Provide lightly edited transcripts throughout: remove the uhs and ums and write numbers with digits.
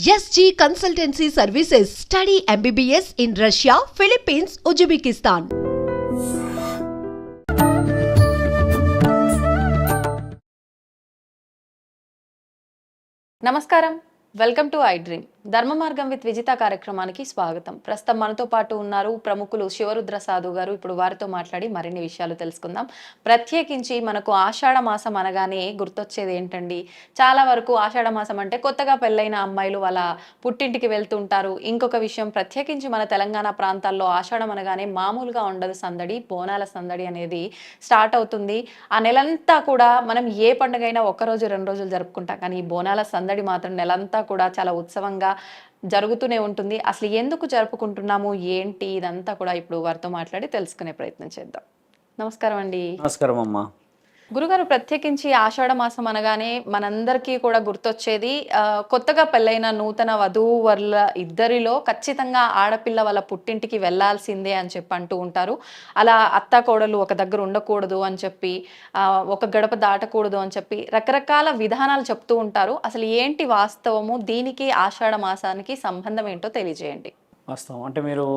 SG Consultancy Services. Study MBBS in Russia, Philippines, Uzbekistan. నమస్కారం, welcome to I dream. ధర్మ మార్గం with Vijitha కార్యక్రమానికి స్వాగతం. ప్రస్తుతం మనతో పాటు ఉన్నారు ప్రముఖులు శివరుద్ర సాధు గారు. ఇప్పుడు వారితో మాట్లాడి మరిన్ని విషయాలు తెలుసుకుందాం. ప్రత్యేకించి మనకు ఆషాఢ మాసం అనగానే గుర్తొచ్చేది ఏంటండి? చాలా వరకు ఆషాఢ మాసం అంటే కొత్తగా పెళ్ళైన అమ్మాయిలు వాళ్ళ పుట్టింటికి వెళ్తుంటారు. ఇంకొక విషయం, ప్రత్యేకించి మన తెలంగాణ ప్రాంతాల్లో ఆషాఢం అనగానే మామూలుగా ఉండదు సందడి, బోనాల సందడి అనేది స్టార్ట్ అవుతుంది. ఆ నెలంతా కూడా మనం ఏ పండుగైనా ఒక్కరోజు 2 రోజులు జరుపుకుంటాం, కానీ ఈ బోనాల సందడి మాత్రం నెలంతా కూడా చాలా ఉత్సవంగా జరుగుతూనే ఉంటుంది. అసలు ఎందుకు జరుపుకుంటున్నాము, ఏంటి, ఇదంతా కూడా ఇప్పుడు వారితో మాట్లాడి తెలుసుకునే ప్రయత్నం చేద్దాం. నమస్కారం అండి. నమస్కారం అమ్మా. గురుగారు, ప్రత్యేకించి ఆషాఢ మాసం అనగానే మనందరికీ కూడా గుర్తొచ్చేది కొత్తగా పెళ్ళైన నూతన వధువు వర్ల ఇద్దరిలో ఖచ్చితంగా ఆడపిల్ల వాళ్ళ పుట్టింటికి వెళ్లాల్సిందే అని చెప్పి అంటూ ఉంటారు. అలా అత్త కోడలు ఒక దగ్గర ఉండకూడదు అని చెప్పి, ఒక గడప దాటకూడదు అని చెప్పి రకరకాల విధానాలు చెప్తూ ఉంటారు. అసలు ఏంటి వాస్తవము, దీనికి ఆషాఢ మాసానికి సంబంధం ఏంటో తెలియజేయండి. వాస్తవం అంటే మీరు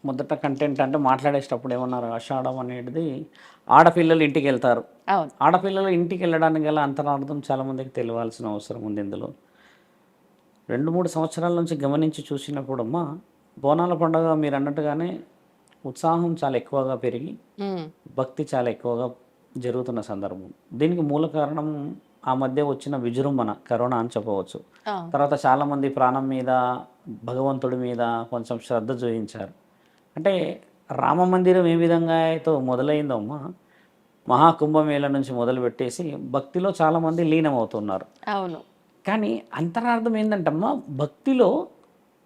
మొదట కంటెంట్ అంటే మాట్లాడేటప్పుడు ఏమన్నారు, ఆషాఢం అనేది ఆడపిల్లలు ఇంటికి వెళ్తారు. ఆడపిల్లలు ఇంటికి వెళ్ళడానికి గల అంతరార్థం చాలామందికి తెలియాల్సిన అవసరం ఉంది. ఇందులో 2-3 సంవత్సరాల నుంచి గమనించి చూసినప్పుడు అమ్మా, బోనాల పండుగ మీరు అన్నట్టుగానే ఉత్సాహం చాలా ఎక్కువగా పెరిగి భక్తి చాలా ఎక్కువగా జరుగుతున్న సందర్భం. దీనికి మూల కారణం ఆ మధ్య వచ్చిన విజృంభణ, కరోనా అని చెప్పవచ్చు. తర్వాత చాలామంది ప్రాణం మీద, భగవంతుడి మీద కొంచెం శ్రద్ధ చూపించారు. అంటే రామ మందిరం ఏ విధంగా అయితే మొదలైందో అమ్మా, మహాకుంభమేళ నుంచి మొదలుపెట్టేసి భక్తిలో చాలామంది లీనమవుతున్నారు. అవును. కానీ అంతరార్థం ఏంటంటమ్మా, భక్తిలో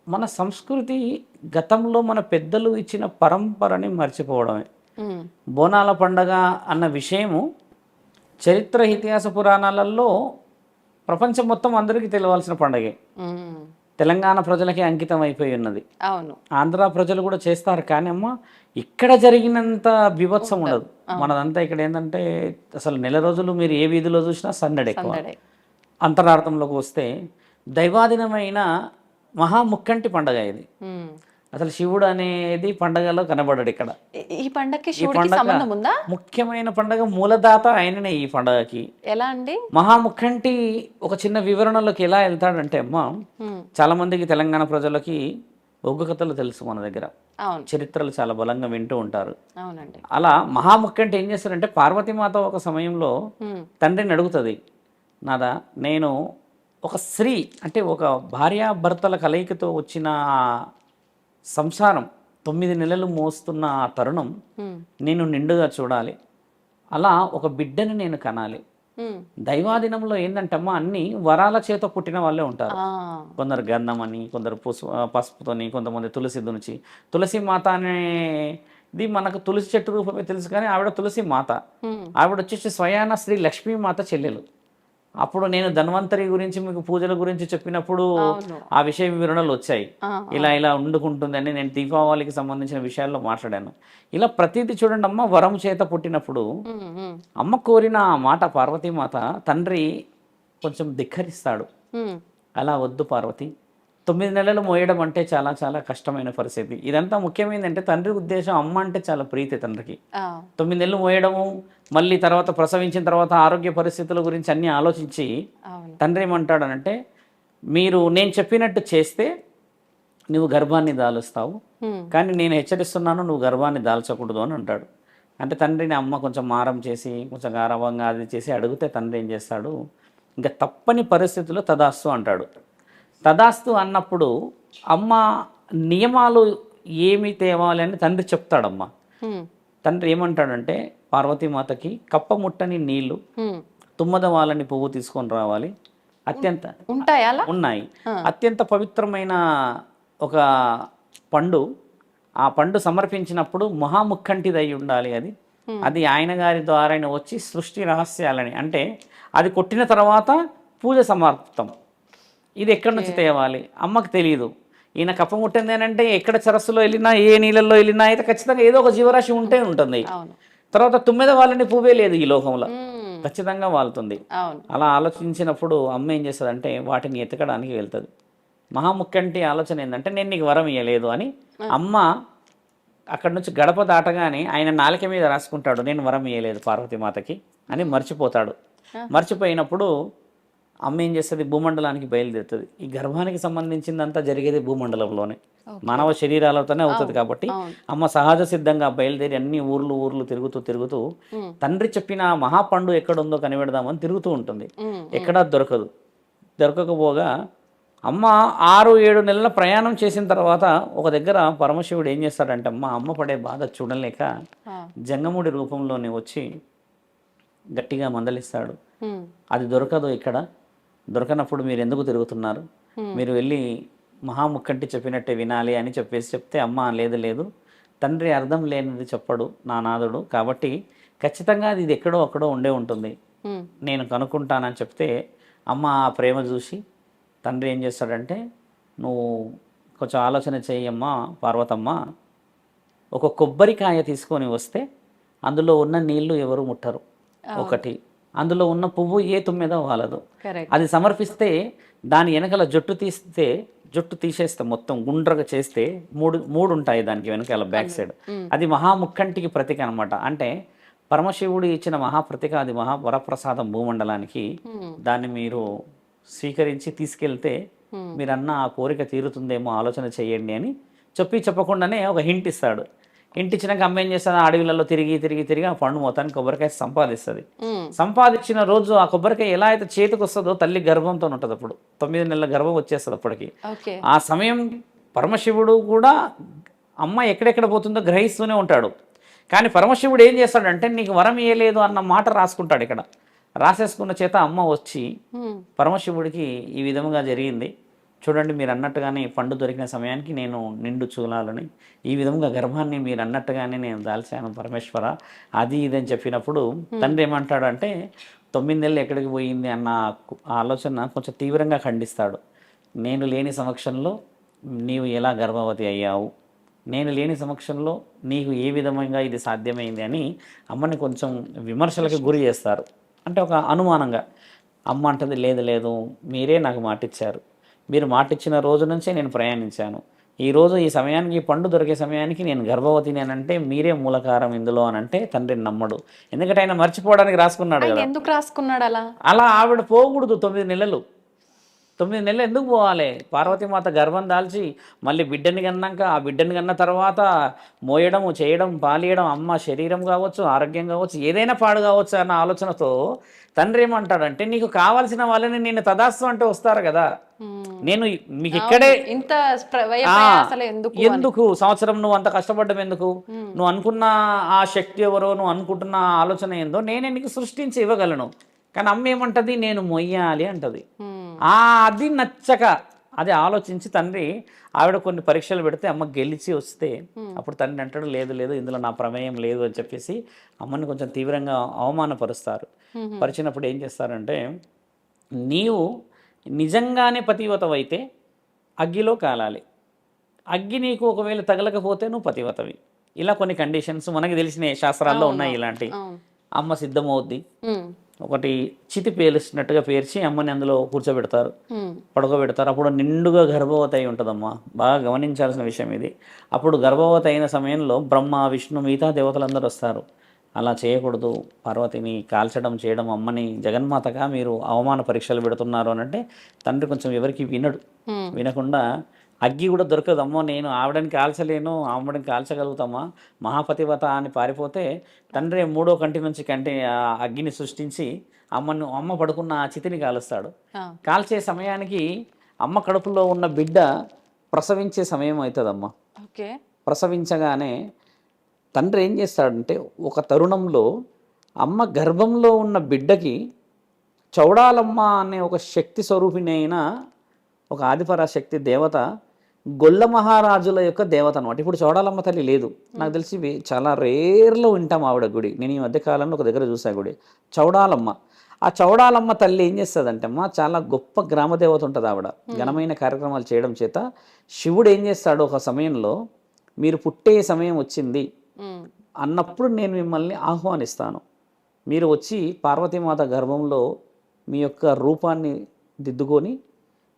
మన సంస్కృతి, గతంలో మన పెద్దలు ఇచ్చిన పరంపరని మర్చిపోవడమే. బోనాల పండగ అన్న విషయము చరిత్ర, ఇతిహాస పురాణాలలో ప్రపంచం మొత్తం అందరికీ తెలియాల్సిన పండగే. తెలంగాణ ప్రజలకి అంకితం అయిపోయి ఉన్నది. అవును. ఆంధ్ర ప్రజలు కూడా చేస్తారు, కానీ అమ్మ ఇక్కడ జరిగినంత బీభత్సం ఉండదు. మనదంతా ఇక్కడ ఏంటంటే అసలు నెల రోజులు మీరు ఏ వీధిలో చూసినా సందడి ఎక్కువ. అంతరార్థంలోకి వస్తే దైవాధీనమైన మహాముక్కంటి పండగ ఇది. అసలు శివుడు అనేది పండగలో కనబడడు ఇక్కడ. ఈ పండగకి శివుడికి సంబంధం ఉందా? ముఖ్యమైన పండగ, మూలదాత ఆయననే ఈ పండగకి. ఎలా అండి? మహాముఖంటి ఒక చిన్న వివరణలోకి ఎలా వెళ్తాడంటే అమ్మా, చాలా మందికి తెలంగాణ ప్రజలకి ఒగ్గు కథలు తెలుసు మన దగ్గర, చరిత్రలు చాలా బలంగా వింటూ ఉంటారు. అవునండి. అలా మహాముఖంటి ఏం చేస్తారంటే, పార్వతీమాత ఒక సమయంలో తండ్రిని అడుగుతుంది, నాదా నేను ఒక స్త్రీ అంటే ఒక భార్యాభర్తల కలయికతో వచ్చిన సంసారం 9 నెలలు మోస్తున్న ఆ తరుణం నేను నిండుగా చూడాలి, అలా ఒక బిడ్డని నేను కనాలి. దైవాధీనంలో ఏంటంటమ్మా, అన్ని వరాల చేత పుట్టిన వాళ్ళే ఉంటారు. కొందరు గంధం అని, కొందరు పసుపుతోని, కొంతమంది తులసి దునిచి. తులసి మాత అనేది మనకు తులసి చెట్టు రూపమే తెలుసు, కానీ ఆవిడ తులసి మాత. ఆవిడ వచ్చేసి స్వయాన శ్రీ లక్ష్మీమాత చెల్లెలు. అప్పుడు నేను ధన్వంతరి గురించి మీకు పూజల గురించి చెప్పినప్పుడు ఆ విషయ వివరణలు వచ్చాయి. ఇలా ఇలా వండుకుంటుందని నేను దీపావళికి సంబంధించిన విషయాల్లో మాట్లాడాను. ఇలా ప్రతిదీ చూడండి అమ్మ, వరం చేత పుట్టినప్పుడు అమ్మ కోరిన ఆ మాట పార్వతీమాత, తండ్రి కొంచెం ధిక్కరిస్తాడు. అలా వద్దు పార్వతి, 9 నెలలు మోయడం అంటే చాలా చాలా కష్టమైన పరిస్థితి. ఇదంతా ముఖ్యమైనదంటే తండ్రి ఉద్దేశం, అమ్మ అంటే చాలా ప్రీతి తండ్రికి. 9 నెలలు మోయడము, మళ్ళీ తర్వాత ప్రసవించిన తర్వాత ఆరోగ్య పరిస్థితుల గురించి అన్నీ ఆలోచించి తండ్రి ఏమంటాడనంటే, మీరు నేను చెప్పినట్టు చేస్తే నువ్వు గర్భాన్ని దాలుస్తావు, కానీ నేను హెచ్చరిస్తున్నాను, నువ్వు గర్భాన్ని దాల్చకూడదు అని అంటాడు. అంటే తండ్రిని అమ్మ కొంచెం మారం చేసి, కొంచెం గారవంగా అది చేసి అడిగితే తండ్రి ఏం చేస్తాడు, ఇంకా తప్పని పరిస్థితుల్లో తదాస్తు అంటాడు. తదాస్తు అన్నప్పుడు అమ్మ నియమాలు ఏమి తేవాలి అని తండ్రి చెప్తాడమ్మ. తండ్రి ఏమంటాడంటే, పార్వతీమాతకి కప్ప ముట్టని నీళ్లు, తుమ్మద వాళ్ళని పువ్వు తీసుకొని రావాలి, ఉన్నాయి, అత్యంత పవిత్రమైన ఒక పండు, ఆ పండు సమర్పించినప్పుడు మహాముఖంటిది అయి ఉండాలి. అది ఆయన గారి ద్వారా వచ్చి సృష్టి రహస్యాలని, అంటే అది కొట్టిన తర్వాత పూజ సమాప్తం. ఇది ఎక్కడి నుంచి తేవాలి అమ్మకు తెలియదు. ఈయన కప్ప ముట్టింది అని అంటే ఎక్కడ సరస్సులో వెళ్ళినా, ఏ నీళ్ళల్లో వెళ్ళినా అయితే ఖచ్చితంగా ఏదో ఒక జీవరాశి ఉంటే ఉంటుంది. తర్వాత 9 వాళ్ళని పువ్వే లేదు ఈ లోకంలో, ఖచ్చితంగా వాళ్తుంది. అలా ఆలోచించినప్పుడు అమ్మ ఏం చేస్తుంది అంటే వాటిని ఎతకడానికి వెళ్తుంది. మహాముఖ్యంటి ఆలోచన ఏంటంటే నేను నీకు వరం ఇవ్వలేదు అని అమ్మ అక్కడ నుంచి గడప దాటగానే ఆయన నాలిక మీద రాసుకుంటాడు, నేను వరం ఇవ్వలేదు పార్వతీమాతకి అని మర్చిపోతాడు. మర్చిపోయినప్పుడు అమ్మ ఏం చేస్తుంది, భూమండలానికి బయలుదేరుతుంది. ఈ గర్భానికి సంబంధించిందంతా జరిగేది భూమండలంలోనే, మానవ శరీరాలతోనే అవుతుంది. కాబట్టి అమ్మ సహజ సిద్ధంగా బయలుదేరి అన్ని ఊర్లు తిరుగుతూ తండ్రి చెప్పిన మహాపండు ఎక్కడుందో కనిపెడదామని తిరుగుతూ ఉంటుంది. ఎక్కడా దొరకకపోగా అమ్మ 6-7 నెలల ప్రయాణం చేసిన తర్వాత ఒక దగ్గర పరమశివుడు ఏం చేస్తాడంటే అమ్మ పడే బాధ చూడలేక జంగముడి రూపంలోనే వచ్చి గట్టిగా మందలిస్తాడు. అది దొరకదు, ఇక్కడ దొరకనప్పుడు మీరు ఎందుకు తిరుగుతున్నారు, మీరు వెళ్ళి మహాముఖంటి చెప్పినట్టే వినాలి అని చెప్తే అమ్మ లేదు తండ్రి అర్థం లేనిది చెప్పడు నా నాదుడు, కాబట్టి ఖచ్చితంగా ఇది ఎక్కడో అక్కడో ఉండే ఉంటుంది, నేను కనుక్కుంటానని చెప్తే అమ్మ ఆ ప్రేమ చూసి తండ్రి ఏం చేస్తాడంటే, నువ్వు కొంచెం ఆలోచన చేయమ్మా పార్వతమ్మ, ఒక కొబ్బరికాయ తీసుకొని వస్తే అందులో ఉన్న నీళ్లు ఎవరు ముట్టరు, ఒకటి అందులో ఉన్న పువ్వు ఏ తుమ్మెద వాలదు, అది సమర్పిస్తే దాని వెనకాల జుట్టు తీసేస్తే మొత్తం గుండ్రగా చేస్తే మూడు ఉంటాయి దానికి వెనకాల బ్యాక్ సైడ్, అది మహాముఖంటికి ప్రతీక అనమాట. అంటే పరమశివుడు ఇచ్చిన మహాప్రతీక, అది వరప్రసాదం భూమండలానికి. దాన్ని మీరు స్వీకరించి తీసుకెళ్తే మీరన్న ఆ కోరిక తీరుతుందేమో ఆలోచన చేయండి అని చెప్పకుండానే ఒక హింట్ ఇస్తాడు. హింట్ ఇచ్చినాక అమ్మ ఏం చేస్తుంది, అడవిలలో తిరిగి ఆ పండు మొత్తానికి కొబ్బరికాయ సంపాదిస్తుంది. సంపాదించిన రోజు ఆ కొబ్బరికాయ ఎలా అయితే చేతికి వస్తుందో తల్లి గర్భంతో ఉంటుంది, అప్పుడు 9 నెలల గర్భం వచ్చేస్తుంది అప్పటికి. ఆ సమయం పరమశివుడు కూడా అమ్మ ఎక్కడెక్కడ పోతుందో గ్రహిస్తూనే ఉంటాడు. కానీ పరమశివుడు ఏం చేస్తాడంటే, నీకు వరం ఇయ్యలేదు అన్న మాట రాసుకుంటాడు. ఇక్కడ రాసేసుకున్న చేత అమ్మ వచ్చి పరమశివుడికి ఈ విధముగా జరిగింది చూడండి, మీరు అన్నట్టుగానే పండు దొరికిన సమయానికి నేను నిండు చూలాలని, ఈ విధంగా గర్భాన్ని మీరు అన్నట్టుగానే నేను దాల్చాను పరమేశ్వర, అది ఇదని చెప్పినప్పుడు తండ్రి ఏమంటాడంటే 9 నెలలు ఎక్కడికి పోయింది అన్న ఆలోచన కొంచెం తీవ్రంగా ఖండిస్తాడు. నేను లేని సమక్షంలో నీవు ఎలా గర్భవతి అయ్యావు, నేను లేని సమక్షంలో నీకు ఏ విధంగా ఇది సాధ్యమైంది అని అమ్మని కొంచెం విమర్శలకు గురి చేస్తారు. అంటే ఒక అనుమానంగా అమ్మ అంటది, లేదు మీరే నాకు మాటిచ్చారు, మీరు మాటిచ్చిన రోజు నుంచే నేను ప్రయాణించాను, ఈరోజు ఈ సమయానికి పండు దొరికే సమయానికి నేను గర్భవతిని అని అంటే మీరే మూలకారం ఇందులో అని అంటే తండ్రిని నమ్మడు. ఎందుకంటే ఆయన మర్చిపోవడానికి రాసుకున్నాడు కదా. ఎందుకు రాసుకున్నాడు అలా ఆవిడ పోకూడదు 9 నెలలు. 9 నెలలు ఎందుకు పోవాలి? పార్వతీమాత గర్భం దాల్చి మళ్ళీ బిడ్డని కన్నాక ఆ బిడ్డని కన్న తర్వాత మోయడము చేయడం పాలియడం, అమ్మ శరీరం కావచ్చు ఆరోగ్యం కావచ్చు ఏదైనా పాడు కావచ్చు అన్న ఆలోచనతో తండ్రి ఏమంటాడంటే, నీకు కావాల్సిన వాళ్ళని నేను తదాస్తు అంటే వస్తారు కదా, నేను మీకు ఇక్కడే ఎందుకు సంవత్సరం నువ్వు అంత కష్టపడ్డం ఎందుకు, నువ్వు అనుకున్న ఆ శక్తి ఎవరో నువ్వు అనుకుంటున్న ఆలోచన ఏందో నేనే నీకు సృష్టించి ఇవ్వగలను. కానీ అమ్మ ఏమంటది, నేను మొయ్యాలి అంటది. అది నచ్చక అది ఆలోచించి తండ్రి ఆవిడ కొన్ని పరీక్షలు పెడితే అమ్మ గెలిచి వస్తే అప్పుడు తండ్రి అంటాడు, లేదు ఇందులో నా ప్రమేయం లేదు అని చెప్పేసి అమ్మని కొంచెం తీవ్రంగా అవమానపరుస్తారు. పరిచినప్పుడు ఏం చేస్తారంటే, నీవు నిజంగానే పతివతవైతే అగ్గిలో కాలాలి, అగ్గి నీకు ఒకవేళ తగలకపోతే నువ్వు పతివతవి. ఇలా కొన్ని కండిషన్స్ మనకి తెలిసిన శాస్త్రాల్లో ఉన్నాయి. ఇలాంటి అమ్మ సిద్ధమవుద్ది, ఒకటి చితి పేలుస్తున్నట్టుగా పేర్చి అమ్మని అందులో కూర్చోబెడతారు, పడుకోబెడతారు. అప్పుడు నిండుగా గర్భవతి అయి ఉంటుందమ్మా. బాగా గమనించాల్సిన విషయం ఇది. అప్పుడు గర్భవతి అయిన సమయంలో బ్రహ్మ విష్ణు మిగతా దేవతలందరూ వస్తారు. అలా చేయకూడదు, పార్వతిని కాల్చడం చేయడం, అమ్మని జగన్మాతగా మీరు అవమాన పరీక్షలు పెడుతున్నారు అని అంటే తండ్రి కొంచెం ఎవరికి వినకుండా అగ్గి కూడా దొరకదు, అమ్మో నేను ఆవిడని కాల్చలేను ఆవిడని కాల్చగలుగుతామా మహాపతివత అని పారిపోతే తండ్రి 3వ కంటి నుంచి అగ్గిని సృష్టించి అమ్మ పడుకున్న ఆ చితిని కాలుస్తాడు. కాల్చే సమయానికి అమ్మ కడుపులో ఉన్న బిడ్డ ప్రసవించే సమయం అవుతుందమ్మా. ప్రసవించగానే తండ్రి ఏం చేస్తాడంటే, ఒక తరుణంలో అమ్మ గర్భంలో ఉన్న బిడ్డకి చౌడాలమ్మ అనే ఒక శక్తి స్వరూపిణి అయిన ఒక ఆదిపరాశక్తి దేవత, గొల్ల మహారాజుల యొక్క దేవత అనమాట. ఇప్పుడు చౌడాలమ్మ తల్లి లేదు, నాకు తెలిసి చాలా రేర్లో వింటాం ఆవిడ గుడి. నేను ఈ మధ్యకాలంలో ఒక దగ్గర చూసా గుడి చౌడాలమ్మ. ఆ చౌడాలమ్మ తల్లి ఏం చేస్తుందంటే అమ్మ, చాలా గొప్ప గ్రామదేవత ఉంటుంది ఆవిడ. ఘనమైన కార్యక్రమాలు చేయడం చేత శివుడు ఏం చేస్తాడు, ఒక సమయంలో మీరు పుట్టే సమయం వచ్చింది అన్నప్పుడు నేను మిమ్మల్ని ఆహ్వానిస్తాను, మీరు వచ్చి పార్వతీమాత గర్భంలో మీ యొక్క రూపాన్ని దిద్దుకొని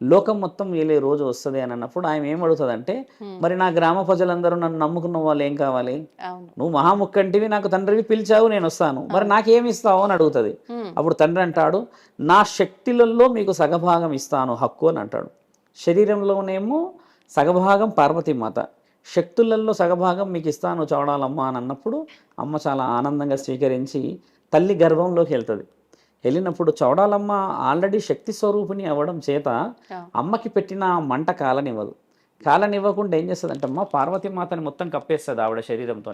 లోకం మొత్తం ఏలే రోజు వస్తుంది అని అన్నప్పుడు ఆయన ఏం అడుగుతుందంటే, మరి నా గ్రామ ప్రజలందరూ నన్ను నమ్ముకున్న వాళ్ళు ఏం కావాలి, అవును. నువ్వు మహాముక్కంటివి, నాకు తండ్రివి, పిలిచావు, నేను వస్తాను, మరి నాకేమి ఇస్తావు అని అడుగుతుంది. అప్పుడు తండ్రి అంటాడు, నా శక్తులలో మీకు సగభాగం ఇస్తాను హక్కు అని అంటాడు. శరీరంలోనేమో సగభాగం పార్వతీమాత, శక్తులలో సగభాగం మీకు ఇస్తాను చూడాలమ్మా అని అన్నప్పుడు అమ్మ చాలా ఆనందంగా స్వీకరించి తల్లి గర్భంలోకి వెళ్తుంది. వెళ్ళినప్పుడు చౌడాలమ్మ ఆల్రెడీ శక్తి స్వరూపిణి అవ్వడం చేత అమ్మకి పెట్టిన మంట కాలనివ్వదు. కాలనివ్వకుండా ఏం చేస్తుంది అంటే అమ్మ పార్వతీమాతని మొత్తం కప్పేస్తుంది ఆవిడ శరీరంతో.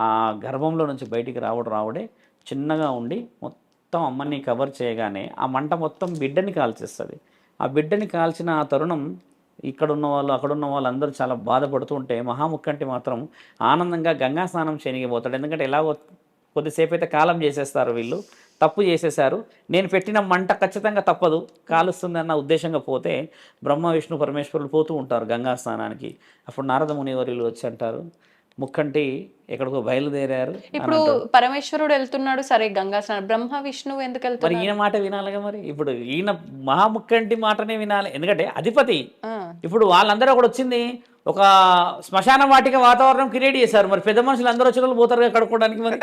ఆ గర్భంలో నుంచి బయటికి రావడే చిన్నగా ఉండి మొత్తం అమ్మని కవర్ చేయగానే ఆ మంట మొత్తం బిడ్డని కాల్చేస్తుంది. ఆ బిడ్డని కాల్చిన ఆ తరుణం ఇక్కడ ఉన్న వాళ్ళు అక్కడ ఉన్న వాళ్ళు అందరూ చాలా బాధపడుతూ ఉంటే మహాముక్కంటి మాత్రం ఆనందంగా గంగా స్నానం చేయనిపోతాడు. ఎందుకంటే ఎలాగో కొద్దిసేపు అయితే కాలం చేసేస్తారు, వీళ్ళు తప్పు చేసేసారు, నేను పెట్టిన మంట ఖచ్చితంగా తప్పదు, కాలుస్తుంది అన్న ఉద్దేశంగా పోతే బ్రహ్మ విష్ణు పరమేశ్వరులు పోతూ ఉంటారు గంగా స్నానానికి. అప్పుడు నారద మునివర్యులు వచ్చి అంటారు, ముక్కంటి ఎక్కడికో బయలుదేరారు. ఇప్పుడు పరమేశ్వరుడు వెళ్తున్నాడు, సరే గంగా స్నానం, బ్రహ్మ విష్ణువు ఎందుకు మరి వెళ్తున్నారు? ఈయన మాట వినాలిగా, మరి ఇప్పుడు ఈయన మహాముక్కంటి మాటనే వినాలి, ఎందుకంటే అధిపతి. ఇప్పుడు వాళ్ళందరూ ఒకటి వచ్చింది, ఒక శ్మశాన వాటిక వాతావరణం క్రియేట్ చేశారు, మరి పెద్ద మనుషులు అందరూ వచ్చిన వాళ్ళు పోతారు కడుక్కోవడానికి, మరి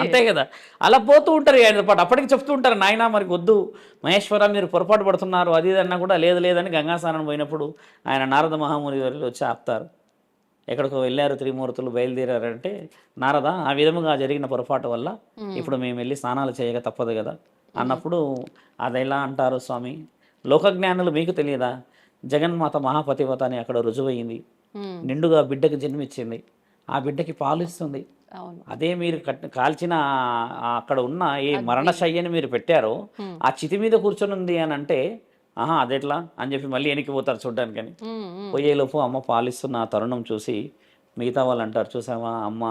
అంతే కదా, అలా పోతూ ఉంటారు ఆయన పాటు. అప్పటికి చెప్తూ ఉంటారు, నాయన మరి వద్దు మహేశ్వర మీరు పొరపాటు పడుతున్నారు అది ఇది అన్నా కూడా లేదని గంగా స్నానం పోయినప్పుడు ఆయన నారద మహాముని వారిలో వచ్చి ఆపుతారు. ఎక్కడికో వెళ్ళారు త్రిమూర్తులు, బయలుదేరారంటే నారద ఆ విధముగా జరిగిన పొరపాటు వల్ల ఇప్పుడు మేము వెళ్ళి స్నానాలు చేయక తప్పదు కదా అన్నప్పుడు, అది ఎలా అంటారు స్వామి, లోకజ్ఞానులు మీకు తెలియదా, జగన్మాత మహాపతివత అని అక్కడ రుజువయింది, నిండుగా బిడ్డకి జన్మించింది, ఆ బిడ్డకి పాలిస్తుంది. అదే మీరు కాల్చిన అక్కడ ఉన్న ఏ మరణశయ్యని మీరు పెట్టారో ఆ చితి మీద కూర్చొని ఉంది అని అంటే, అదెట్లా అని చెప్పి మళ్ళీ వెనక్కి పోతారు చూడ్డానికి. అని పోయేలోపు అమ్మ పాలిస్తున్న ఆ తరుణం చూసి మిగతా వాళ్ళు అంటారు, చూసావా అమ్మ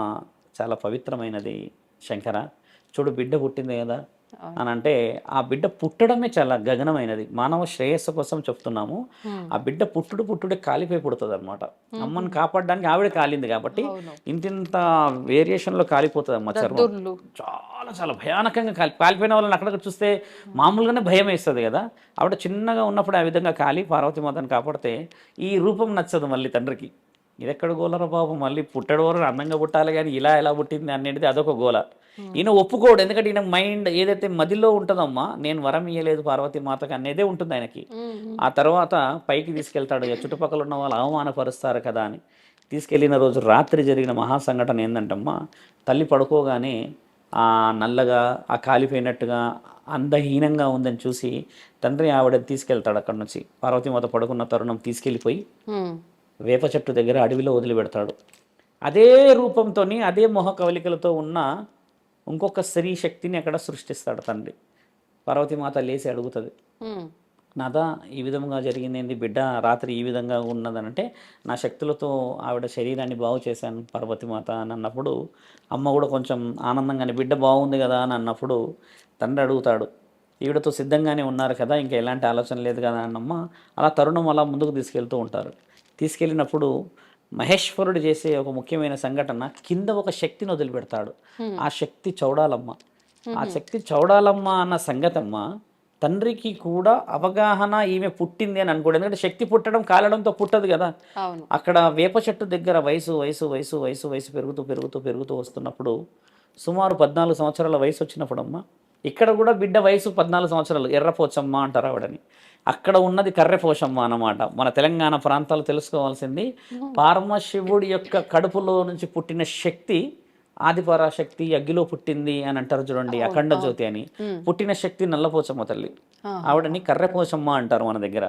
చాలా పవిత్రమైనది శంకర, చూడు బిడ్డ పుట్టింది కదా అని అంటే, ఆ బిడ్డ పుట్టడమే చాలా గగనమైనది, మానవ శ్రేయస్సు కోసం చెప్తున్నాము. ఆ బిడ్డ పుట్టుడే కాలిపోయి పుడుతుంది అనమాట. అమ్మని కాపాడడానికి ఆవిడ కాలింది కాబట్టి ఇంతింత వేరియేషన్లో కాలిపోతుంది అమ్మ చర్మం. చాలా చాలా భయానకంగా కాలిపోయిన వాళ్ళని అక్కడ చూస్తే మామూలుగానే భయం వేస్తుంది కదా. ఆవిడ చిన్నగా ఉన్నప్పుడు ఆ విధంగా కాలి పార్వతీమాతను కాపాడితే ఈ రూపం నచ్చదు మళ్ళీ తండ్రికి. ఇది ఎక్కడ గోలరా బాబు, మళ్ళీ పుట్టడం వరకు అందంగా పుట్టాలి కానీ ఇలా ఎలా పుట్టింది అనేది అదొక గోల. ఈయన ఒప్పుకోడు, ఎందుకంటే ఈయన మైండ్ ఏదైతే మదిలో ఉంటుందమ్మా, నేను వరం ఇయ్యలేదు పార్వతీమాతకు అనేదే ఉంటుంది ఆయనకి. ఆ తర్వాత పైకి తీసుకెళ్తాడు, చుట్టుపక్కల ఉన్న వాళ్ళు అవమానపరుస్తారు కదా అని. తీసుకెళ్ళిన రోజు రాత్రి జరిగిన మహాసంఘటన ఏంటంటమ్మా, తల్లి పడుకోగానే ఆ నల్లగా ఆ కాలిపోయినట్టుగా అందహీనంగా ఉందని చూసి తండ్రి ఆవిడ తీసుకెళ్తాడు. అక్కడి నుంచి పార్వతీమాత పడుకున్న తరుణం తీసుకెళ్ళిపోయి వేప చెట్టు దగ్గర అడవిలో వదిలిపెడతాడు. అదే రూపంతో అదే మొహ కవలికలతో ఉన్న ఇంకొక స్త్రీ శక్తిని అక్కడ సృష్టిస్తాడు తండ్రి. పార్వతీమాత లేచి అడుగుతుంది, నాదా ఈ విధంగా జరిగింది ఏంది, బిడ్డ రాత్రి ఈ విధంగా ఉన్నదనంటే, నా శక్తులతో ఆవిడ శరీరాన్ని బాగు చేశాను పార్వతీమాత అని అన్నప్పుడు అమ్మ కూడా కొంచెం ఆనందంగానే బిడ్డ బాగుంది కదా అని అన్నప్పుడు తండ్రి అడుగుతాడు, ఈవిడతో సిద్ధంగానే ఉన్నారు కదా, ఇంకా ఎలాంటి ఆలోచన లేదు కదా అన్నమ్మ. అలా తరుణం అలా ముందుకు తీసుకెళ్తూ ఉంటారు. తీసుకెళ్ళినప్పుడు మహేశ్వరుడు చేసే ఒక ముఖ్యమైన సంఘటన, కింద ఒక శక్తిని వదిలిపెడతాడు. ఆ శక్తి చౌడాలమ్మ. ఆ శక్తి చౌడాలమ్మ అన్న సంగతమ్మ తండ్రికి కూడా అవగాహన ఈమె పుట్టింది అని అనుకోడు. ఎందుకంటే శక్తి పుట్టడం కాలడంతో పుట్టదు కదా. అక్కడ వేప చెట్టు దగ్గర వయసు వయసు వయసు వయసు వయసు పెరుగుతూ పెరుగుతూ పెరుగుతూ వస్తున్నప్పుడు సుమారు 14 సంవత్సరాల వయసు వచ్చినప్పుడు అమ్మ, ఇక్కడ కూడా బిడ్డ వయసు 14 సంవత్సరాలు, ఎర్రపోచమ్మ అంటారు ఆవిడని. అక్కడ ఉన్నది కర్రెపోషమ్మ అన్నమాట. మన తెలంగాణ ప్రాంతాలు తెలుసుకోవాల్సింది, పరమశివుడి యొక్క కడుపులో నుంచి పుట్టిన శక్తి ఆదిపరాశక్తి అగ్గిలో పుట్టింది అని అంటారు చూడండి, అఖండ జ్యోతి అని. పుట్టిన శక్తి నల్లపోచమ్మ తల్లి, ఆవిడని కర్రెపోచమ్మ అంటారు మన దగ్గర.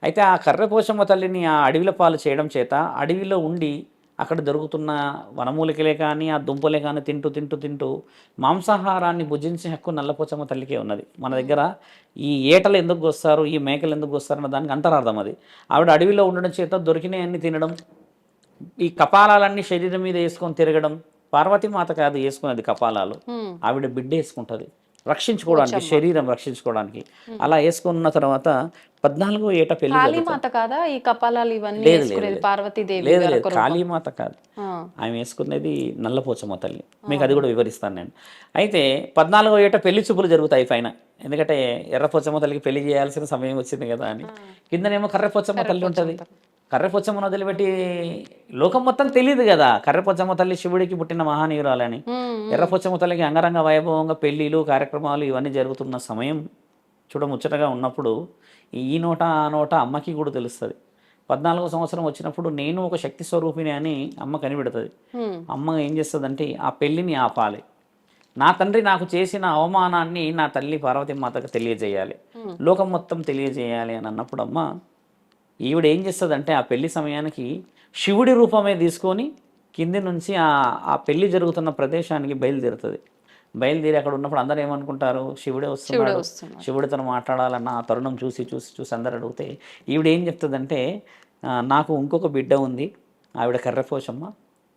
అయితే ఆ కర్రెపోచమ్మ తల్లిని ఆ అడవిల పాలు చేయడం చేత అడవిలో ఉండి అక్కడ దొరుకుతున్న వనమూలికలే కానీ ఆ దుంపలే కానీ తింటూ తింటూ తింటూ మాంసాహారాన్ని భుజించే హక్కు నల్లపోచమ్మ తల్లికే ఉన్నది. మన దగ్గర ఈ ఏటలు ఎందుకు వస్తారు, ఈ మేకలు ఎందుకు వస్తారు అన్న దానికి అంతరార్థం అది. ఆవిడ అడవిలో ఉండడం చేత దొరికినవన్నీ తినడం, ఈ కపాలాలన్నీ శరీరం మీద వేసుకొని తిరగడం. పార్వతీమాత కాదు వేసుకున్నది కపాలాలు, ఆవిడ బిడ్డ వేసుకుంటుంది. రక్షించుకోవడానికి, శరీరం రక్షించుకోవడానికి అలా వేసుకున్న తర్వాత 14వ ఏట పెళ్లి జరుగుతుంది. కాళీమాత కాదా ఈ కపాలాలు ఇవన్నీ లేదు వేసుకునేది? పార్వతీదేవి లేదు గారు లేదు, ఒక రూపం. కాళీమాత కాదు, ఆ, ఆమె వేసుకునేది నల్లపోచమ్మ తల్లి. మీకు అది కూడా వివరిస్తాను నేను. అయితే 14వ ఏట పెళ్లి చూపులు జరుగుతాయి పైన, ఎందుకంటే ఎర్రపోచమ్మ తల్లికి పెళ్లి చేయాల్సిన సమయం వచ్చింది కదా అని. కిందనేమో కర్రెపోచమ్మ తల్లి ఉంటుంది. కర్రెపోచమ్మను వదిలిపెట్టి లోకం మొత్తం తెలియదు కదా కర్రెపోచమ్మ తల్లి శివుడికి పుట్టిన మహానీయురాలని. ఎర్రపోచమ్మ తల్లికి అంగరంగ వైభవంగా పెళ్లిలు కార్యక్రమాలు ఇవన్నీ జరుగుతున్న సమయం చూడముచ్చటగా ఉన్నప్పుడు ఈ నోట ఆ నోట అమ్మకి కూడా తెలుస్తుంది. 14వ సంవత్సరం వచ్చినప్పుడు నేను ఒక శక్తి స్వరూపిణి అని అమ్మ కనిపెడుతుంది. అమ్మ ఏం చేస్తుందంటే ఆ పెళ్లిని ఆపాలి, నా తండ్రి నాకు చేసిన అవమానాన్ని నా తల్లి పార్వతీమాతకు తెలియజేయాలి, లోకం మొత్తం తెలియజేయాలి అని అన్నప్పుడు అమ్మ ఈవిడ ఏం చేస్తుందంటే ఆ పెళ్లి సమయానికి శివుడి రూపమే తీసుకొని కింది నుంచి ఆ పెళ్లి జరుగుతున్న ప్రదేశానికి బయలుదేరుతుంది. బయలుదేరి అక్కడ ఉన్నప్పుడు అందరూ ఏమనుకుంటారు, శివుడే వస్తున్నాడు, శివుడితో మాట్లాడాలన్న ఆ తరుణం చూసి చూసి చూసి అందరు అడిగితే ఈవిడ ఏం చెప్తుందంటే నాకు ఇంకొక బిడ్డ ఉంది, ఆవిడ కర్రెపోచమ్మ,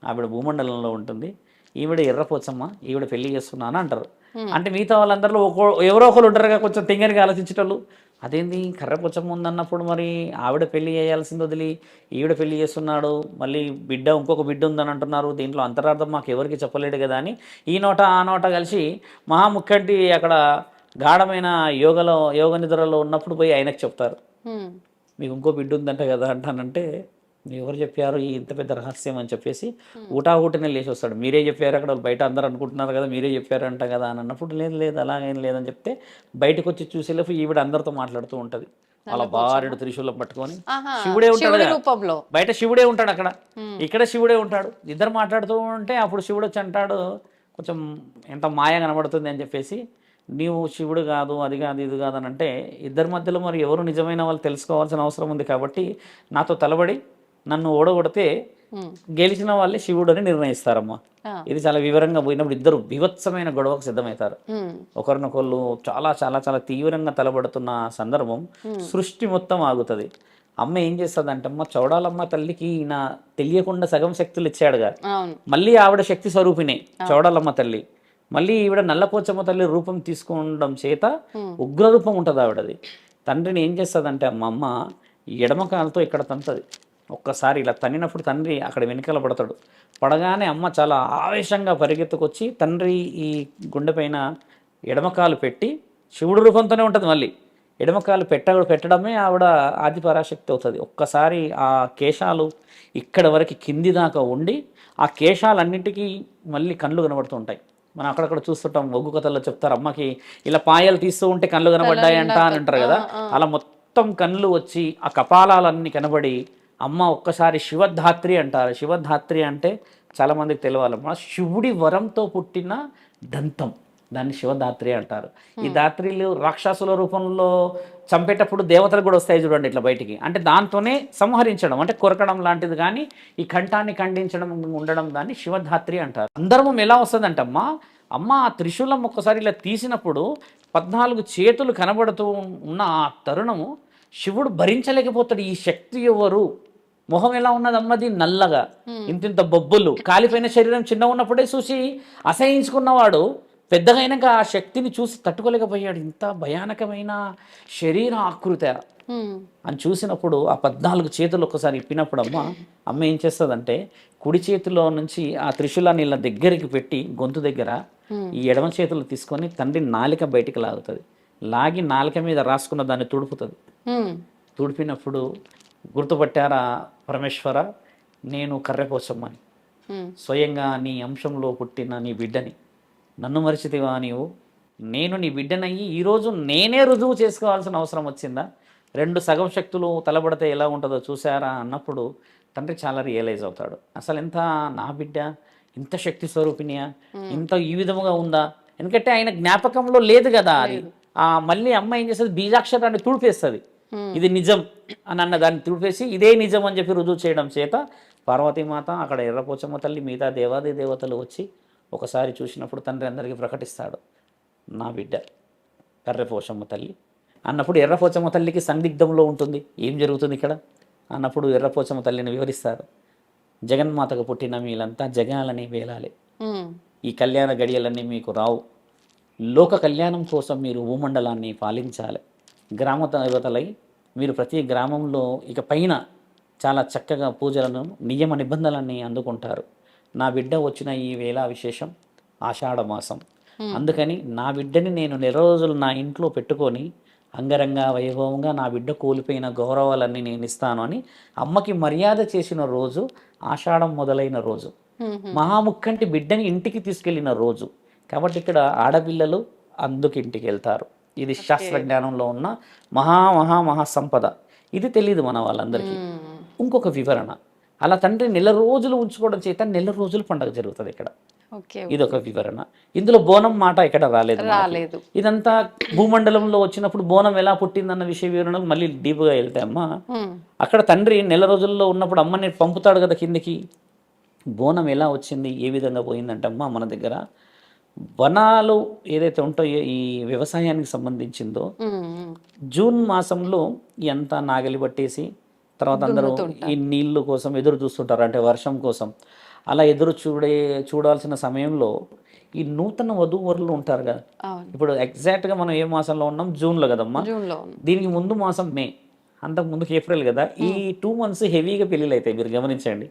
ఆవిడ భూమండలంలో ఉంటుంది, ఈవిడ ఎర్రపోచమ్మ, ఈవిడ పెళ్లి చేస్తున్నాను అంటారు. అంటే మిగతా వాళ్ళందరిలో ఎవరో ఒకరు ఉంటారుగా కొంచెం తింగరికి ఆలోచించేటోళ్ళు, అదేంది కర్రెపోచమ్మ ఉందన్నప్పుడు మరి ఆవిడ పెళ్లి చేయాల్సింది వదిలి ఈవిడ పెళ్లి చేస్తున్నాడు, మళ్ళీ బిడ్డ ఇంకొక బిడ్డ ఉందని అంటున్నారు, దీంట్లో అంతరార్థం మాకు ఎవరికి చెప్పలేడు కదా అని ఈ నోట ఆ నోట కలిసి మహాముఖ్యంటి అక్కడ గాఢమైన యోగ నిద్రలో ఉన్నప్పుడు పోయి ఆయనకు చెప్తారు, మీకు ఇంకో బిడ్డ ఉందంట కదా అంటానంటే ఎవరు చెప్పారు ఈ ఇంత పెద్ద రహస్యం అని చెప్పేసి ఊటాహూటనే లేచి వస్తాడు. మీరే చెప్పారు, అక్కడ బయట అందరూ అనుకుంటున్నారు కదా మీరే చెప్పారంట కదా అని అన్నప్పుడు లేదు లేదు అలాగేం లేదని చెప్తే బయటకు వచ్చి చూసేలోపు ఈవిడ అందరితో మాట్లాడుతూ ఉంటుంది. అలా భార్యడు త్రిశూలం పట్టుకొని శివుడే ఉంటాడు, బయట శివుడే ఉంటాడు, అక్కడ ఇక్కడ శివుడే ఉంటాడు, ఇద్దరు మాట్లాడుతూ ఉంటే అప్పుడు శివుడు వచ్చి అంటాడు కొంచెం ఎంత మాయ కనబడుతుంది అని చెప్పేసి, నీవు శివుడు కాదు అది కాదు ఇది కాదు అని అంటే ఇద్దరి మధ్యలో మరి ఎవరు నిజమైన వాళ్ళు తెలుసుకోవాల్సిన అవసరం ఉంది కాబట్టి నాతో తలబడి నన్ను ఓడగొడితే గెలిచిన వాళ్ళే శివుడు అని నిర్ణయిస్తారమ్మా. ఇది చాలా వివరంగా పోయినప్పుడు ఇద్దరు బీభత్సమైన గొడవకు సిద్ధమవుతారు. ఒకరినొకళ్ళు చాలా చాలా చాలా తీవ్రంగా తలబడుతున్న సందర్భం సృష్టి మొత్తం ఆగుతుంది. అమ్మ ఏం చేస్తుంది అంటే అమ్మ చౌడాలమ్మ తల్లికి ఈయన తెలియకుండా సగం శక్తులు ఇచ్చాడుగా, మళ్ళీ ఆవిడ శక్తి స్వరూపిణే చౌడాలమ్మ తల్లి, మళ్ళీ ఈవిడ నల్లపోచమ్మ తల్లి రూపం తీసుకోవడం చేత ఉగ్రరూపం ఉంటుంది ఆవిడది. తండ్రిని ఏం చేస్తుందంటే అమ్మ ఎడమ కాలుతో ఇక్కడ తంతది, ఒక్కసారి ఇలా తన్నినప్పుడు తండ్రి అక్కడ వెనుకల పడతాడు. పడగానే అమ్మ చాలా ఆవేశంగా పరిగెత్తుకొచ్చి తండ్రి ఈ గుండె పైన ఎడమకాలు పెట్టి శివుడు రూపంతోనే ఉంటుంది, మళ్ళీ ఎడమకాలు పెట్టడమే ఆవిడ ఆదిపరాశక్తి అవుతుంది. ఒక్కసారి ఆ కేశాలు ఇక్కడ వరకు కింది దాకా ఉండి ఆ కేశాలన్నింటికీ మళ్ళీ కళ్ళు కనబడుతూ ఉంటాయి. మనం అక్కడక్కడ చూస్తుంటాం, ఒగ్గు కథల్లో చెప్తారు అమ్మకి ఇలా పాయలు తీస్తూ ఉంటే కళ్ళు కనబడ్డాయంట అని అంటారు కదా, అలా మొత్తం కళ్ళు వచ్చి ఆ కపాలాలన్నీ కనబడి అమ్మ ఒక్కసారి శివధాత్రి అంటారు. శివధాత్రి అంటే చాలామందికి తెలియాలమ్మా శివుడి వరంతో పుట్టిన దంతం, దాన్ని శివధాత్రి అంటారు. ఈ ధాత్రిలు రాక్షసుల రూపంలో చంపేటప్పుడు దేవతలు కూడా వస్తాయి చూడండి ఇట్లా బయటికి, అంటే దాంతోనే సంహరించడం అంటే కొరకడం లాంటిది, కానీ ఈ కంఠాన్ని ఖండించడం ఉండడం దాన్ని శివధాత్రి అంటారు. సందర్భం ఎలా వస్తుందంటమ్మా అమ్మ ఆ త్రిశూలం ఒక్కసారి ఇలా తీసినప్పుడు 14 చేతులు కనబడుతూ ఉన్న ఆ తరుణము శివుడు భరించలేకపోతాడు. ఈ శక్తి ఎవరు, మొహం ఎలా ఉన్నది అమ్మది నల్లగా, ఇంతింత బొబ్బులు, కాలిపోయిన శరీరం చిన్న ఉన్నప్పుడే చూసి అసహించుకున్నవాడు పెద్దగా అయినాక ఆ శక్తిని చూసి తట్టుకోలేకపోయాడు. ఇంత భయానకమైన శరీర ఆకృతి అని చూసినప్పుడు ఆ 14 చేతులు ఒక్కసారి ఇప్పినప్పుడు అమ్మ ఏం చేస్తుందంటే కుడి చేతిలో నుంచి ఆ త్రిశూలాన్ని ఇలా దగ్గరికి పెట్టి గొంతు దగ్గర ఈ ఎడమ చేతులు తీసుకొని తండ్రి నాలిక బయటికి లాగుతుంది, లాగి నాలిక మీద రాసుకున్న దాన్ని తుడుపుతుంది. తుడిపినప్పుడు గుర్తుపట్టారా పరమేశ్వర, నేను కర్రెపోచమ్మని, స్వయంగా నీ అంశంలో పుట్టిన నీ బిడ్డని, నన్ను మరిచితివా నీవు, నేను నీ బిడ్డనయ్యి ఈరోజు నేనే రుజువు చేసుకోవాల్సిన అవసరం వచ్చిందా, 2 సగం శక్తులు తలబడితే ఎలా ఉంటుందో చూసారా అన్నప్పుడు తండ్రి చాలా రియలైజ్ అవుతాడు, అసలు ఎంత నా బిడ్డ ఇంత శక్తి స్వరూపిణియా, ఇంత ఈ విధముగా ఉందా, ఎందుకంటే ఆయన జ్ఞాపకంలో లేదు కదా అది. మళ్ళీ అమ్మ ఏం చేస్తుంది బీజాక్షరాన్ని తుడిపేస్తుంది, ఇది నిజం అని అన్న దాన్ని తుడిపేసి ఇదే నిజం అని చెప్పి రుజువు చేయడం చేత పార్వతీమాత అక్కడ ఎర్రపోచమ్మ తల్లి మిగతా దేవాది దేవతలు వచ్చి ఒకసారి చూసినప్పుడు తండ్రి అందరికీ ప్రకటిస్తాడు, నా బిడ్డ కర్రెపోచమ్మ తల్లి అన్నప్పుడు ఎర్రపోచమ్మ తల్లికి సందిగ్ధంలో ఉంటుంది, ఏం జరుగుతుంది ఇక్కడ అన్నప్పుడు ఎర్రపోచమ్మ తల్లిని వివరిస్తారు, జగన్మాతకు పుట్టిన మీలంతా జగాలని వేలాలి, ఈ కళ్యాణ గడియలన్నీ మీకు రావు, లోక కళ్యాణం కోసం మీరు భూమండలాన్ని పాలించాలి. గ్రామ దేవతలై మీరు ప్రతి గ్రామంలో ఇక పైన చాలా చక్కగా పూజలను నియమ నిబంధనలన్నీ అందుకుంటారు. నా బిడ్డ వచ్చిన ఈ వేళ విశేషం ఆషాఢ మాసం, అందుకని నా బిడ్డని నేను నెల రోజులు నా ఇంట్లో పెట్టుకొని అంగరంగ వైభవంగా నా బిడ్డ కోల్పోయిన గౌరవాలన్నీ నేను ఇస్తాను అని అమ్మకి మర్యాద చేసిన రోజు ఆషాఢం మొదలైన రోజు, మహాముక్కంటి బిడ్డని ఇంటికి తీసుకెళ్ళిన రోజు. కాబట్టి ఇక్కడ ఆడపిల్లలు అందుకు ఇంటికి వెళ్తారు. ఇది శాస్త్ర జ్ఞానంలో ఉన్న మహా సంపద. ఇది తెలియదు మన వాళ్ళందరికీ. ఇంకొక వివరణ, అలా తండ్రి నెల రోజులు ఉంచుకోవడం చేత నెల రోజులు పండుగ జరుగుతుంది ఇక్కడ. ఇది ఒక వివరణ. ఇందులో బోనం మాట ఇక్కడ రాలేదు. ఇదంతా భూమండలంలో వచ్చినప్పుడు బోనం ఎలా పుట్టిందన్న విషయ వివరణ మళ్ళీ డీప్గా వెళ్తే అమ్మ, అక్కడ తండ్రి నెల రోజుల్లో ఉన్నప్పుడు అమ్మని పంపుతాడు కదా కిందికి. బోనం ఎలా వచ్చింది, ఏ విధంగా పోయిందంటే అమ్మ, మన దగ్గర వనాలు ఏదైతే ఉంటాయో ఈ వ్యవసాయానికి సంబంధించిందో జూన్ మాసంలో ఎంత నాగలి పట్టేసి తర్వాత అందరూ ఈ నీళ్లు కోసం ఎదురు చూస్తుంటారు, అంటే వర్షం కోసం. అలా ఎదురు చూడాల్సిన సమయంలో ఈ నూతన వధూవరులు ఉంటారు కదా. ఇప్పుడు ఎగ్జాక్ట్గా మనం ఏ మాసంలో ఉన్నాం, జూన్లో కదమ్మా. దీనికి ముందు మాసం మే, అంతకు ముందుకు ఏప్రిల్ కదా. ఈ 2 months హెవీగా పెళ్ళిళ్ళు అవుతాయి, మీరు గమనించండి.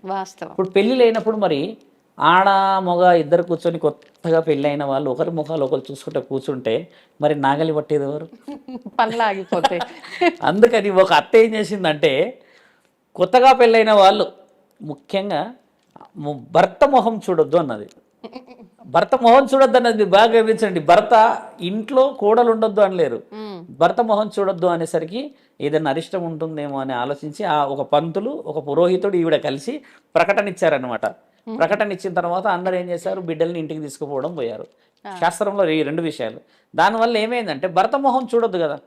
ఇప్పుడు పెళ్ళిళ్ళు అయినప్పుడు మరి ఆడ మగ ఇద్దరు కూర్చొని కొత్తగా పెళ్ళి అయిన వాళ్ళు ఒకరి ముఖాలు ఒకరు చూసుకుంటే కూర్చుంటే మరి నాగలి పట్టేది ఎవరు? పనులు ఆగిపోతాయి. అందుకని ఒక అత్త ఏం చేసిందంటే, కొత్తగా పెళ్ళైన వాళ్ళు ముఖ్యంగా భర్త మొహం చూడొద్దు అన్నది. భర్త మొహం చూడొద్దు అన్నది మీరు బాగా గమనించండి. భర్త ఇంట్లో కోడలు ఉండొద్దు అనలేరు, భర్త మొహం చూడొద్దు అనేసరికి ఏదైనా అరిష్టం ఉంటుందేమో అని ఆలోచించి ఒక పంతులు ఒక పురోహితుడు ఈవిడ కలిసి ప్రకటన ఇచ్చారనమాట. ప్రకటన ఇచ్చిన తర్వాత అందరూ ఏం చేశారు, బిడ్డల్ని ఇంటికి తీసుకుపోవడం పోయారు. శాస్త్రంలో ఈ 2 విషయాలు. దానివల్ల ఏమైందంటే భర్త మొహం చూడొద్దు కదా,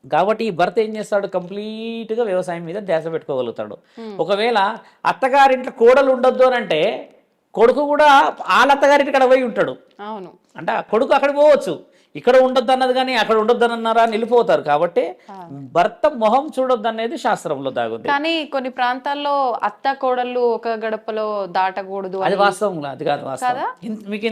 కాబట్టి ఈ భర్త ఏం చేస్తాడు, కంప్లీట్గా వ్యవసాయం మీద ధ్యాస పెట్టుకోగలుగుతాడు. ఒకవేళ అత్తగారింట్లో కోడలు ఉండొద్దు అని అంటే కొడుకు కూడా వాళ్ళ అత్తగారింటి ఇక్కడ పోయి ఉంటాడు. అవును, అంటే కొడుకు అక్కడ పోవచ్చు, ఇక్కడ ఉండొద్దు అన్నది కానీ అక్కడ ఉండొద్దు అన్నారా వెళ్ళిపోతారు. కాబట్టి భర్త మొహం చూడొద్దు అనేది శాస్త్రంలో దాగుంది. కానీ కొన్ని ప్రాంతాల్లో అత్త కోడళ్ళు ఒక గడపలో దాటకూడదు, అది వాస్తవం, అది కాదు వాస్తవం. మీకు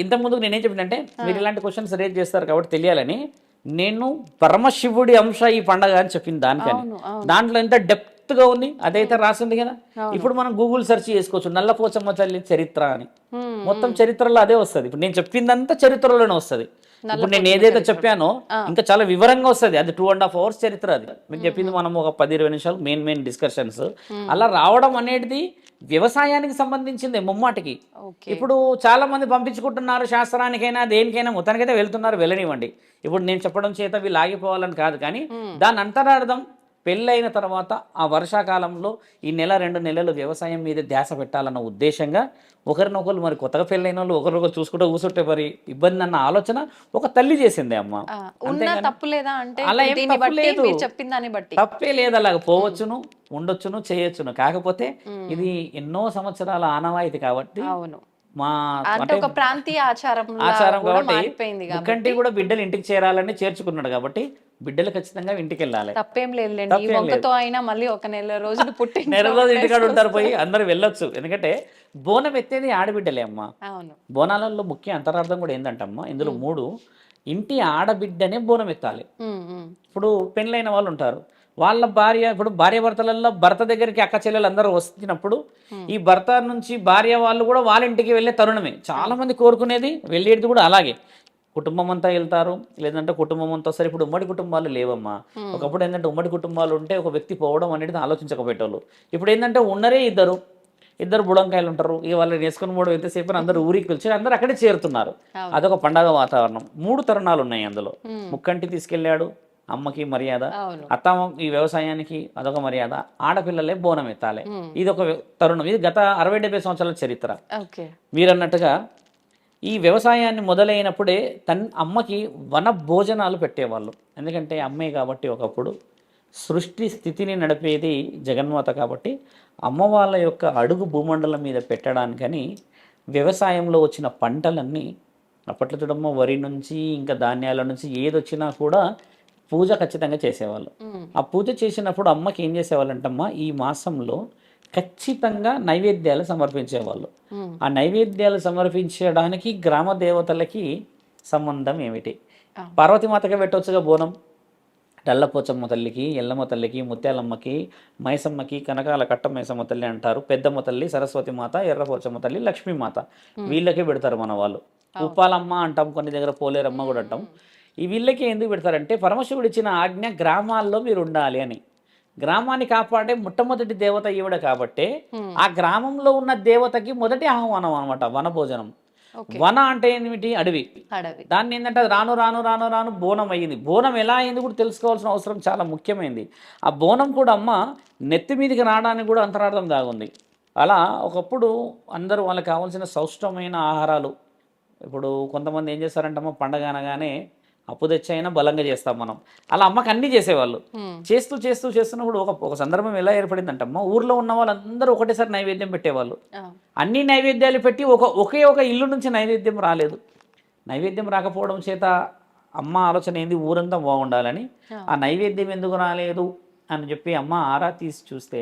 ఇంత ముందుకు నేనేం చెప్పినంటే, మీరు ఇలాంటి క్వశ్చన్స్ రేజ్ చేస్తారు కాబట్టి తెలియాలని నేను పరమశివుడి అంశ ఈ పండగ అని చెప్పింది దానికని. దాంట్లో ఎంత డెప్త్ గా ఉంది అదైతే రాసింది కదా. ఇప్పుడు మనం గూగుల్ సెర్చ్ చేసుకోవచ్చు, నల్లపోచమ్మ తల్లి చరిత్ర అని, మొత్తం చరిత్రలో అదే వస్తుంది. ఇప్పుడు నేను చెప్పిందంతా చరిత్రలోనే వస్తుంది. ఇప్పుడు నేను ఏదైతే చెప్పానో ఇంకా చాలా వివరంగా వస్తుంది. అది 2.5 hours చరిత్ర. అది మీకు చెప్పింది మనం ఒక 10-20 నిమిషాలు మెయిన్ డిస్కషన్స్. అలా రావడం అనేది వ్యవసాయానికి సంబంధించింది ముమ్మాటికి. ఇప్పుడు చాలా మంది పంపించుకుంటున్నారు శాస్త్రానికైనా దేనికైనా, మొత్తానికైతే వెళ్తున్నారు, వెళ్ళనివ్వండి. ఇప్పుడు నేను చెప్పడం చేత వీళ్ళు ఆగిపోవాలని కాదు, కానీ దాని అంతరార్థం పెళ్ళైన తర్వాత ఆ వర్షాకాలంలో ఈ 1-2 నెలలు వ్యవసాయం మీద ధ్యాస పెట్టాలన్న ఉద్దేశంగా ఒకరినొకరు, మరి కొత్తగా పెళ్ళైన వాళ్ళు ఒకరినొకరు చూసుకుంటూ కూర్చుంటే మరి ఇబ్బంది అన్న ఆలోచన ఒక తల్లి చేసింది అమ్మ. తప్పే లేదు, అలాగ పోవచ్చును, ఉండొచ్చును, చేయొచ్చును. కాకపోతే ఇది ఎన్నో సంవత్సరాల ఆనవాయితీ కాబట్టి మా ఒక ప్రాంతీయ ఆచారం కాబట్టి కంటి కూడా బిడ్డలు ఇంటికి చేరాలని చేర్చుకున్నాడు. కాబట్టి బిడ్డలు ఖచ్చితంగా ఇంటికి వెళ్ళాలి, తప్పేం లేదు. అయినా మళ్ళీ ఒక నెల రోజులు నెల రోజులు ఇంటికాడ ఉంటారు, పోయి అందరు వెళ్ళొచ్చు. ఎందుకంటే బోనం ఎత్తేది ఆడబిడ్డలే అమ్మ. బోనాలలో ముఖ్య అంతరార్థం కూడా ఏంటంటమ్మా, ఇందులో 3 ఇంటి ఆడబిడ్డనే బోనం ఎత్తాలి. ఇప్పుడు పెళ్ళైన వాళ్ళు ఉంటారు, వాళ్ళ భార్య, ఇప్పుడు భార్యాభర్తలలో భర్త దగ్గరికి అక్క చెల్లెలు అందరూ వస్తున్నప్పుడు ఈ భర్త నుంచి భార్య వాళ్ళు కూడా వాళ్ళ ఇంటికి వెళ్ళే తరుణమే చాలా మంది కోరుకునేది, వెళ్ళేది కూడా అలాగే. కుటుంబం అంతా వెళ్తారు, లేదంటే కుటుంబం అంతా వస్తారు. ఇప్పుడు ఉమ్మడి కుటుంబాలు లేవమ్మా. ఒకప్పుడు ఏంటంటే ఉమ్మడి కుటుంబాలు ఉంటే ఒక వ్యక్తి పోవడం అనేది ఆలోచించకపోయేటోళ్ళు. ఇప్పుడు ఏంటంటే ఉన్నరే ఇద్దరు బుడంకాయలు ఉంటారు, ఇక వాళ్ళని వేసుకుని పోవడం ఎంతసేపు అందరూ ఊరికి పిలిచి అందరూ అక్కడే చేరుతున్నారు. అదొక పండగ వాతావరణం. 3 తరుణాలు ఉన్నాయి అందులో. ముక్కంటి తీసుకెళ్ళాడు, అమ్మకి మర్యాద, అత్తమ్మ ఈ వ్యవసాయానికి అదొక మర్యాద, ఆడపిల్లలే బోనం ఎత్తాలి, ఇది ఒక తరుణం. ఇది గత 60-70 సంవత్సరాల చరిత్ర. మీరన్నట్టుగా ఈ వ్యవసాయాన్ని మొదలైనప్పుడే అమ్మకి వన భోజనాలు పెట్టేవాళ్ళు. ఎందుకంటే అమ్మే కాబట్టి ఒకప్పుడు సృష్టి స్థితిని నడిపేది జగన్మాత కాబట్టి అమ్మ వాళ్ళ యొక్క అడుగు భూమండలం మీద పెట్టడానికని వ్యవసాయంలో వచ్చిన పంటలన్నీ అప్పట్లో చూడమ్మ, వరి నుంచి ఇంకా ధాన్యాల నుంచి ఏదొచ్చినా కూడా పూజ ఖచ్చితంగా చేసేవాళ్ళు. ఆ పూజ చేసినప్పుడు అమ్మకి ఏం చేసేవాళ్ళంటమ్మా, ఈ మాసంలో ఖచ్చితంగా నైవేద్యాలు సమర్పించేవాళ్ళు. ఆ నైవేద్యాలు సమర్పించడానికి గ్రామ దేవతలకి సంబంధం ఏమిటి? పార్వతీమాతకే పెట్టవచ్చుగా బోనం. డల్లపోచమ్మ తల్లికి, ఎల్లమ్మ తల్లికి, ముత్యాలమ్మకి, మైసమ్మకి, కనకాల కట్ట మైసమ్మ తల్లి అంటారు, పెద్దమ్మ తల్లి, సరస్వతి మాత, ఎర్రపోచమ్మ తల్లి, లక్ష్మీమాత, వీళ్ళకే పెడతారు మన వాళ్ళు. ఉప్పాలమ్మ అంటాం, కొన్ని దగ్గర పోలేరమ్మ కూడా అంటాం. ఈ వీళ్ళకి ఎందుకు పెడతారంటే పరమశివుడు ఇచ్చిన ఆజ్ఞ గ్రామాల్లో మీరు ఉండాలి అని. గ్రామాన్ని కాపాడే మొట్టమొదటి దేవత ఈవిడ కాబట్టే ఆ గ్రామంలో ఉన్న దేవతకి మొదటి ఆహ్వానం అనమాట వనభోజనం. వన అంటే ఏమిటి? అడవి. దాన్ని ఏంటంటే అది రాను రాను రాను రాను బోనం అయ్యింది. బోనం ఎలా అయింది కూడా తెలుసుకోవాల్సిన అవసరం చాలా ముఖ్యమైనది. ఆ బోనం కూడా అమ్మ నెత్తి మీదకి రావడానికి కూడా అంతరార్థం దాగుంది. అలా ఒకప్పుడు అందరూ వాళ్ళకి కావాల్సిన సౌష్ఠమైన ఆహారాలు, ఇప్పుడు కొంతమంది ఏం చేస్తారంటే అమ్మ పండగ అనగానే అప్పు తెచ్చైనా బలంగా చేస్తాం మనం, అలా అమ్మకి అన్నీ చేసేవాళ్ళు. చేస్తూ చేస్తూ చేస్తున్నప్పుడు ఒక సందర్భం ఎలా ఏర్పడిందంటే అమ్మ ఊర్లో ఉన్న వాళ్ళందరూ ఒకటేసారి నైవేద్యం పెట్టేవాళ్ళు. అన్ని నైవేద్యాలు పెట్టి ఒకే ఒక ఇల్లు నుంచి నైవేద్యం రాలేదు. నైవేద్యం రాకపోవడం చేత అమ్మ ఆలోచన ఏంది, ఊరంతా బాగుండాలని. ఆ నైవేద్యం ఎందుకు రాలేదు అని చెప్పి అమ్మ ఆరా తీసి చూస్తే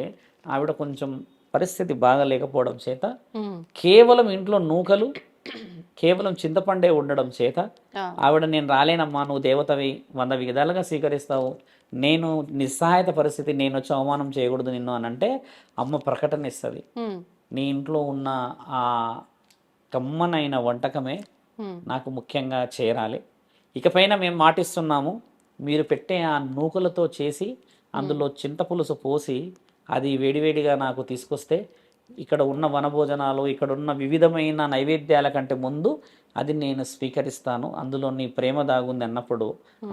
ఆవిడ కొంచెం పరిస్థితి బాగా లేకపోవడం చేత కేవలం ఇంట్లో నూకలు, కేవలం చింతపండే ఉండడం చేత ఆవిడ నేను రాలేనమ్మా, నువ్వు దేవతవి, 100 విధాలుగా స్వీకరిస్తావు, నేను నిస్సహాయత పరిస్థితి, నేను వచ్చి అవమానం చేయకూడదు నిన్ను అని అంటే అమ్మ ప్రకటన ఇస్తుంది. నీ ఇంట్లో ఉన్న ఆ కమ్మనైన వంటకమే నాకు ముఖ్యంగా చేరాలి. ఇకపైన మేము మాటిస్తున్నాము, మీరు పెట్టే ఆ నూకలతో చేసి అందులో చింతపులుసు పోసి అది వేడివేడిగా నాకు తీసుకొస్తే ఇక్కడ ఉన్న వనభోజనాలు, ఇక్కడ ఉన్న వివిధమైన నైవేద్యాల కంటే ముందు అది నేను స్వీకరిస్తాను, అందులో నీ ప్రేమ దాగుంది అన్నప్పుడు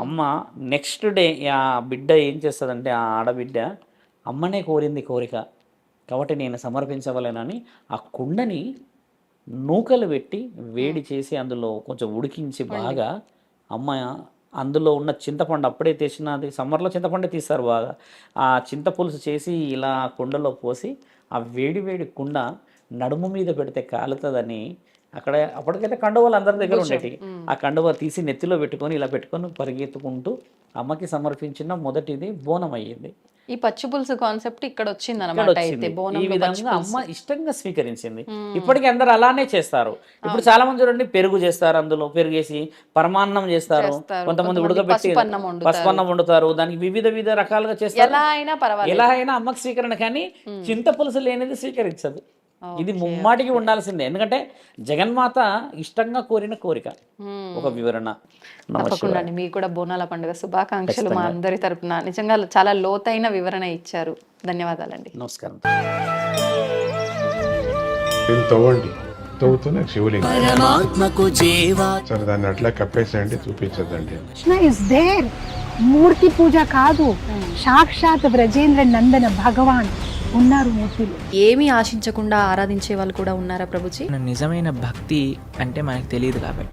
అమ్మ నెక్స్ట్ డే ఆ బిడ్డ ఏం చేస్తుందంటే ఆ ఆడబిడ్డ అమ్మనే కోరింది కోరిక కాబట్టి నేను సమర్పించవలేనని ఆ కుండని నూకలు పెట్టి వేడి చేసి అందులో కొంచెం ఉడికించి బాగా అమ్మ అందులో ఉన్న చింతపండు అప్పుడే తెచ్చినది, సమ్మర్లో చింతపండు తీస్తారు బాగా, ఆ చింతపులుసు చేసి ఇలా కుండలో పోసి ఆ వేడి వేడి కుండ నడుము మీద పెడితే కాలుతుందని అక్కడ అప్పటికైతే కండువలు అందరి దగ్గర ఉండేవి. ఆ కండువ తీసి నెత్తిలో పెట్టుకొని ఇలా పెట్టుకొని పరిగెత్తుకుంటూ అమ్మకి సమర్పించిన మొదటిది బోనం అయ్యింది. ఈ పచ్చి పులుసు కాన్సెప్ట్ ఇక్కడ వచ్చింది అన్నమాట. ఈ విధంగా అమ్మ ఇష్టంగా స్వీకరించింది. ఇప్పటికీ అందరు అలానే చేస్తారు. ఇప్పుడు చాలా మంది చూడండి పెరుగు చేస్తారు, అందులో పెరుగేసి పరమాన్నం చేస్తారు, కొంతమంది ఉడకబెట్టి పసుపన్నం వండుతారు, దానికి వివిధ రకాలుగా చేస్తారు. ఎలా అయినా అమ్మకి స్వీకరణ, కానీ చింత పులుసు లేనిది స్వీకరించదు. ఇది ముమ్మాటికి ఉండాల్సిందే, ఎందుకంటే జగన్మాత ఇష్టంగా కోరిన కోరిక. ఒక వివరణ. తప్పకుండా మీకు కూడా బోనాల పండుగ శుభాకాంక్షలు మా అందరి తరపున. నిజంగా చాలా లోతైన వివరణ ఇచ్చారు. ధన్యవాదాలండి. నమస్కారం. తవ్వుతూనే శివలింగం సరే దాన్ని అట్లా కప్పేసేయండి, చూపించదండి. మూర్తి పూజ కాదు, సాక్షాత్ బ్రజేంద్ర నందన భగవాన్ ఉన్నారు మూర్తిలో. ఏమీ ఆశించకుండా ఆరాధించే వాళ్ళు కూడా ఉన్నారా ప్రభుజీ? నిజమైన భక్తి అంటే మనకు తెలియదు కాబట్టి